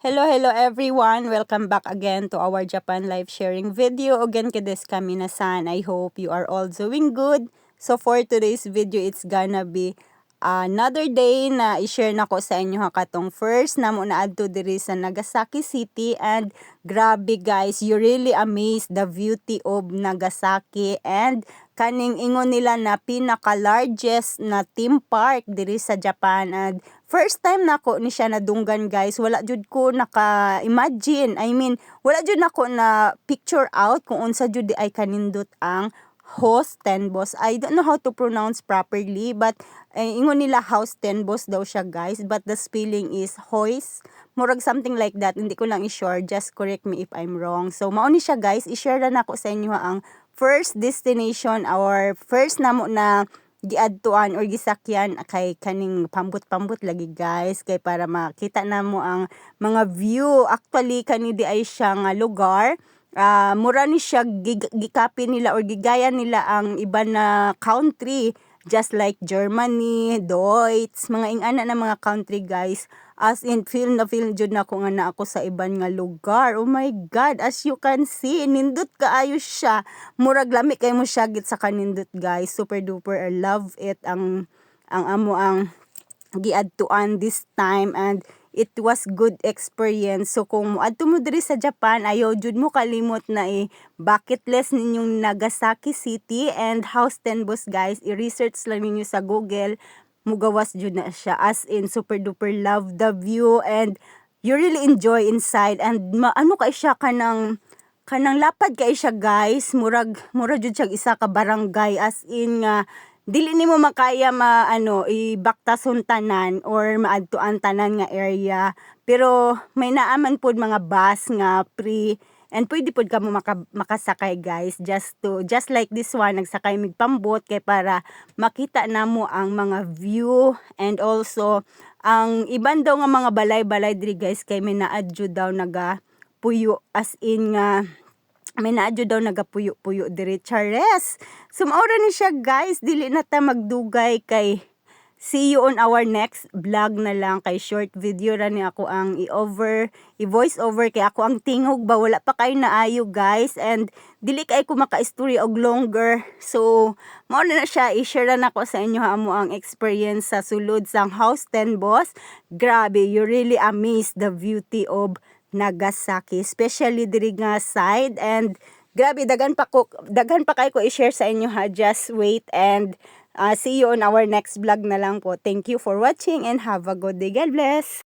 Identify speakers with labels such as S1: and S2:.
S1: Hello everyone! Welcome back again to our Japan live sharing video. Again kadesu ka minasan. I hope you are all doing good. So for today's video, it's gonna be another day na i-share nako sa inyo ha katong first namo na adto diri sa Nagasaki City, and grabe guys, you really amazed the beauty of Nagasaki, and kaning ingon nila na pinaka largest na theme park diri sa Japan. And first time nako ni siya nadunggan guys, wala jud ko naka-imagine, wala jud nako na picture out kung unsa jud di ay kanindot ang House Tenbos. I don't know how to pronounce properly, but ingon nila House Tenbos daw siya guys, but the spelling is Hoist. Murag something like that, hindi ko lang i-sure, just correct me if I'm wrong. So mao ni siya guys, i-share na nako sa inyo ang first destination, our first namo na giadtuan or gisakyan kay kaning pambot-pambot lagi guys, kay para makita namo ang mga view. Actually kani di ay siya nga lugar, mura ni siya gikapi nila or gigaya nila ang iba na country, just like Germany, Deutsch, mga ingana na mga country guys. As in, feel jud na ko nga na ako sa iban nga lugar. Oh my God, as you can see, nindot kaayo siya. Murag lami kay mo siya git sa kanindot guys. Super duper, I love it. Ang giadtuan this time, and it was good experience. So kung moadto mo diri sa Japan, ayaw jud mo kalimot na bucket list ninyong Nagasaki City and House Tenbos guys. I-research lang ninyo sa Google, mugawas jud na siya. As in, super duper love the view, and you really enjoy inside. And ano kay siya kanang lapad kay siya guys, murag jud siya isa ka barangay, as in nga dili nimo makaya ibaktason tanan or maadtuan tanan nga area, pero may naaman pod mga bus nga free, and pwede pod ka mo makasakay guys, just like this one, nagsakay mig pambot kay para makita namo ang mga view. And also ang iban daw nga mga balay-balay diri guys, kay may naadyo daw naga puyo, as in nga may naadyo daw nagapuyo-puyo diri, chares. So maura ni siya guys, dili na ta magdugay, kay see you on our next vlog na lang, kay short video ra ni ako ang i-voice over, kay ako ang tingog ba, wala pa kayo naayo guys, and dili kay ko maka-story og longer. So mao na siya, i-share na nako sa inyo amo ang experience sa sulod sang House Tenbos. Grabe, you really amazed the beauty of Nagasaki, especially diri nga side. And grabe, daghan pa kay ko i-share sa inyo ha. Just wait, and see you on our next vlog na lang po. Thank you for watching and have a good day. God bless.